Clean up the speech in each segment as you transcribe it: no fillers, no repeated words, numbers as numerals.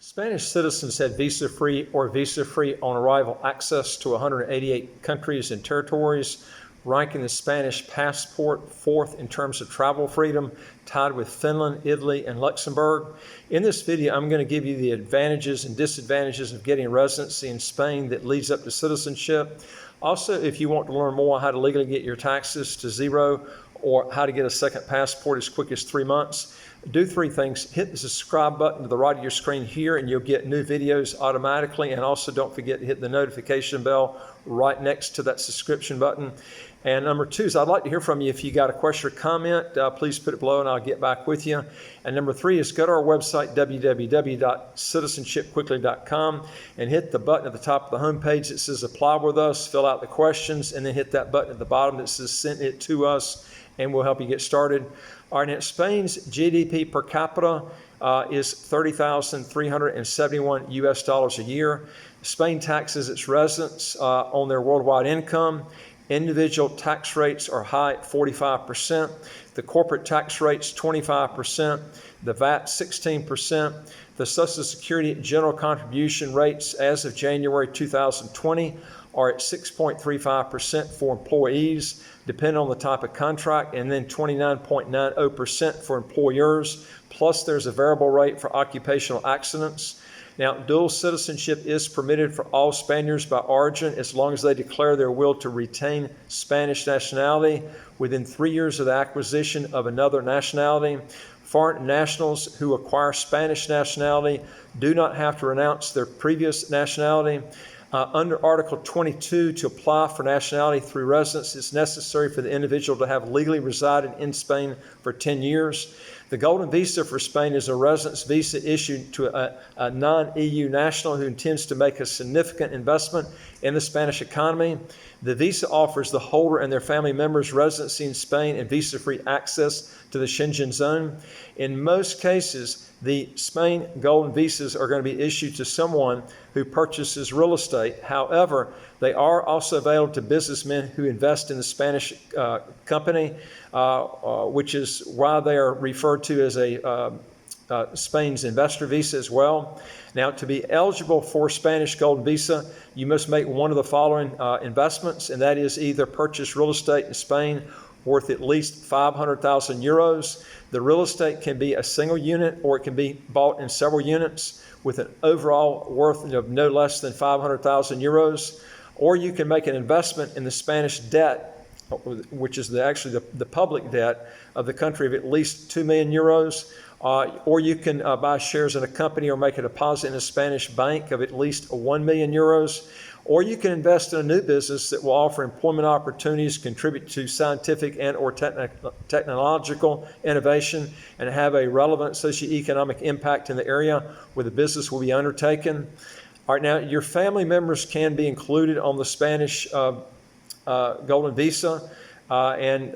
Spanish citizens had visa-free or visa-free on arrival access to 188 countries and territories, ranking the Spanish passport fourth in terms of travel freedom, tied with Finland, Italy, and Luxembourg. In this video, I'm going to give you the advantages and disadvantages of getting residency in Spain that leads up to citizenship. Also, if you want to learn more how to legally get your taxes to zero or how to get a second passport as quick as 3 months, do three things. Hit the subscribe button to the right of your screen here and you'll get new videos automatically. And also don't forget to hit the notification bell right next to that subscription button. And number two is I'd like to hear from you. If you got a question or comment, please put it below and I'll get back with you. And number three is go to our website, www.citizenshipquickly.com, and hit the button at the top of the homepage that says apply with us, fill out the questions, and then hit that button at the bottom that says send it to us, and we'll help you get started. All right, now Spain's GDP per capita is $30,371 US a year. Spain taxes its residents on their worldwide income. Individual tax rates are high at 45%. The corporate tax rate's 25%. The VAT 16%. The Social Security general contribution rates as of January 2020 are at 6.35% for employees, depending on the type of contract, and then 29.90% for employers, plus there's a variable rate for occupational accidents. Now, dual citizenship is permitted for all Spaniards by origin as long as they declare their will to retain Spanish nationality within 3 years of the acquisition of another nationality. Foreign nationals who acquire Spanish nationality do not have to renounce their previous nationality. Under Article 22, to apply for nationality through residence, it's necessary for the individual to have legally resided in Spain for 10 years. The Golden Visa for Spain is a residence visa issued to a non-EU national who intends to make a significant investment in the Spanish economy. The visa offers the holder and their family members residency in Spain and visa-free access to the Schengen zone. In most cases, the Spain Golden Visas are going to be issued to someone who purchases real estate. However, they are also available to businessmen who invest in the Spanish company, which is why they are referred to as Spain's investor visa as well. Now, to be eligible for Spanish Golden Visa, you must make one of the following investments, and that is either purchase real estate in Spain worth at least 500,000 euros. The real estate can be a single unit or it can be bought in several units with an overall worth of no less than 500,000 euros. Or you can make an investment in the Spanish debt, which is actually the public debt of the country of at least 2 million euros. Or you can buy shares in a company or make a deposit in a Spanish bank of at least 1 million euros. Or you can invest in a new business that will offer employment opportunities, contribute to scientific and or technological innovation, and have a relevant socioeconomic impact in the area where the business will be undertaken. All right, now your family members can be included on the Spanish Golden Visa. And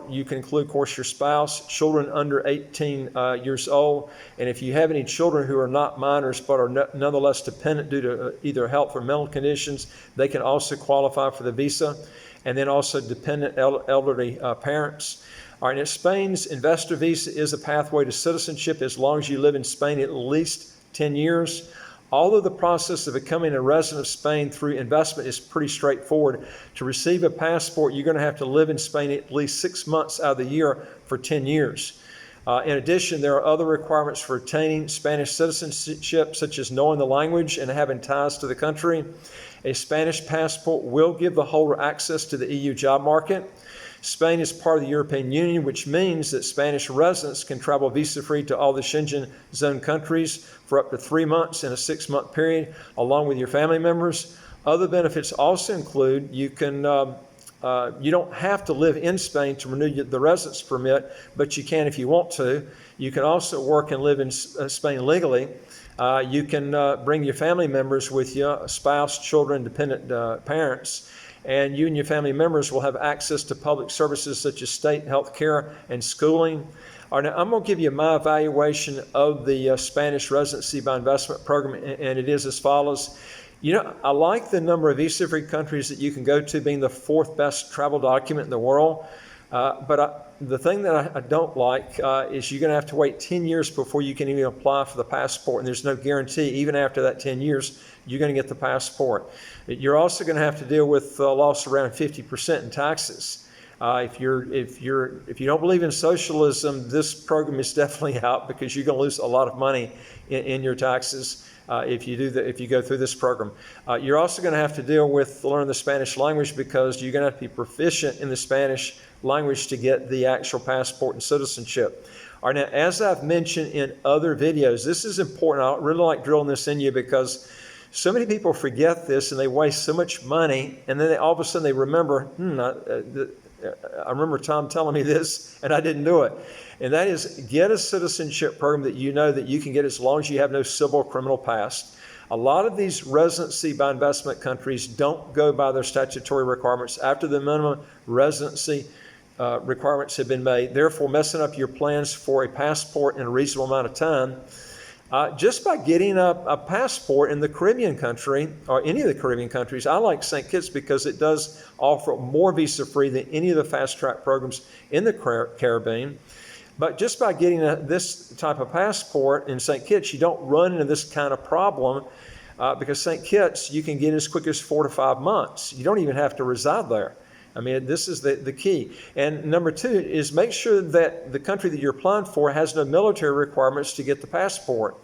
you can include, of course, your spouse, children under 18 years old. And if you have any children who are not minors but are nonetheless dependent due to either health or mental conditions, they can also qualify for the visa. And then also dependent elderly parents. All right, now Spain's investor visa is a pathway to citizenship as long as you live in Spain at least 10 years. Although the process of becoming a resident of Spain through investment is pretty straightforward, to receive a passport, you're going to have to live in Spain at least 6 months out of the year for 10 years. In addition, there are other requirements for attaining Spanish citizenship, such as knowing the language and having ties to the country. A Spanish passport will give the holder access to the EU job market. Spain is part of the European Union, which means that Spanish residents can travel visa-free to all the Schengen zone countries for up to 3 months in a 6-month period, along with your family members. Other benefits also include you don't have to live in Spain to renew the residence permit, but you can if you want to. You can also work and live in Spain legally. You can bring your family members with you, a spouse, children, dependent parents. And you and your family members will have access to public services such as state health care and schooling. All right, now I'm going to give you my evaluation of the Spanish residency by investment program, and it is as follows. I like the number of visa-free countries that you can go to being the fourth best travel document in the world. The thing that I don't like is you're going to have to wait 10 years before you can even apply for the passport, and there's no guarantee even after that 10 years you're going to get the passport. You're also going to have to deal with loss around 50% in taxes. If you don't believe in socialism, this program is definitely out, because you're going to lose a lot of money in your taxes if you go through this program. You're also going to have to deal with learning the Spanish language, because you're going to have to be proficient in the Spanish language to get the actual passport and citizenship. All right, now, as I've mentioned in other videos, this is important. I really like drilling this in you, because so many people forget this and they waste so much money, and then all of a sudden they remember, I remember Tom telling me this and I didn't do it. And that is, get a citizenship program that you know that you can get as long as you have no civil or criminal past. A lot of these residency by investment countries don't go by their statutory requirements after the minimum residency requirements have been made, therefore messing up your plans for a passport in a reasonable amount of time. Just by getting a passport in the Caribbean country, or any of the Caribbean countries, I like St. Kitts because it does offer more visa-free than any of the fast-track programs in the Caribbean. But just by getting this type of passport in St. Kitts, you don't run into this kind of problem, because St. Kitts, you can get as quick as 4 to 5 months. You don't even have to reside there. I mean, this is the key. And number two is make sure that the country that you're applying for has no military requirements to get the passport.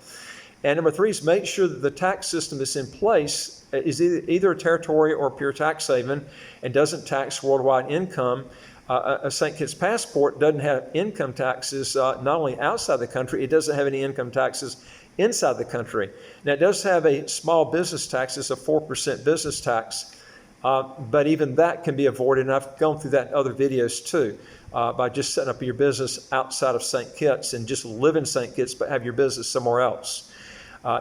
And number three is make sure that the tax system that's in place is either a territory or a pure tax haven and doesn't tax worldwide income. A St. Kitts passport doesn't have income taxes not only outside the country, it doesn't have any income taxes inside the country. Now, it does have a small business tax. It's a 4% business tax. But even that can be avoided, and I've gone through that in other videos too, by just setting up your business outside of St. Kitts and just live in St. Kitts but have your business somewhere else.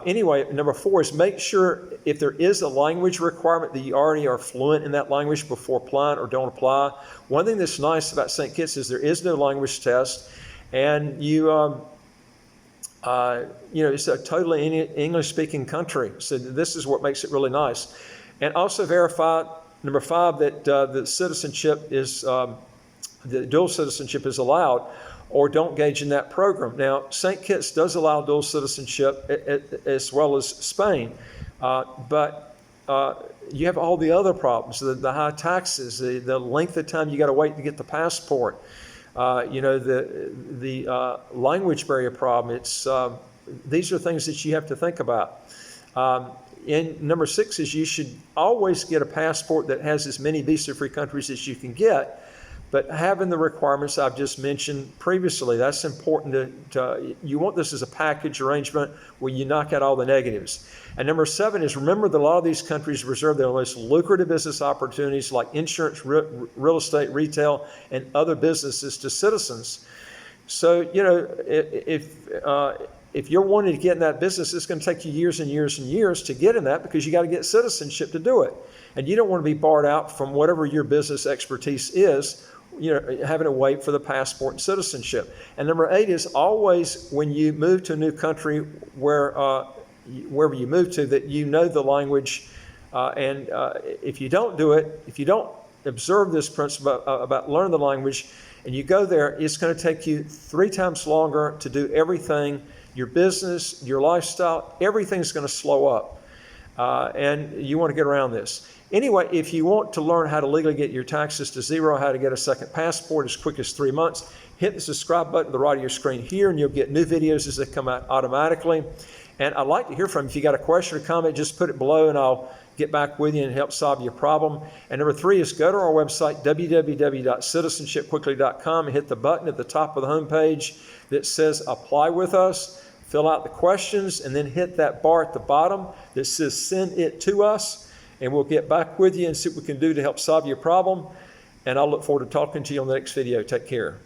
Anyway, number four is make sure if there is a language requirement that you already are fluent in that language before applying, or don't apply. One thing that's nice about St. Kitts is there is no language test, and it's a totally English-speaking country. So this is what makes it really nice. And also verify, number five, that the citizenship is, the dual citizenship is allowed, or don't engage in that program. Now, St. Kitts does allow dual citizenship as well as Spain, but you have all the other problems, the high taxes, the length of time you got to wait to get the passport, the language barrier problem. These are things that you have to think about. And number six is you should always get a passport that has as many visa-free countries as you can get, but having the requirements I've just mentioned previously. That's important. You want this as a package arrangement where you knock out all the negatives. And number seven is remember that a lot of these countries reserve their most lucrative business opportunities like insurance, real estate, retail, and other businesses to citizens. So, if you're wanting to get in that business, it's going to take you years and years and years to get in that, because you got to get citizenship to do it. And you don't want to be barred out from whatever your business expertise is, having to wait for the passport and citizenship. And number eight is always, when you move to a new country, wherever you move to, that you know the language. And if you don't do it, if you don't observe this principle about learning the language, and you go there, it's going to take you 3 times longer to do everything. Your business, your lifestyle, everything's going to slow up. And you want to get around this. Anyway, if you want to learn how to legally get your taxes to zero, how to get a second passport as quick as 3 months, hit the subscribe button to the right of your screen here, and you'll get new videos as they come out automatically. And I'd like to hear from you. If you got a question or comment, just put it below and I'll get back with you and help solve your problem. And number 3 is go to our website, www.citizenshipquickly.com, and hit the button at the top of the homepage that says Apply with Us. Fill out the questions, and then hit that bar at the bottom that says Send it to us, and we'll get back with you and see what we can do to help solve your problem. And I'll look forward to talking to you on the next video. Take care.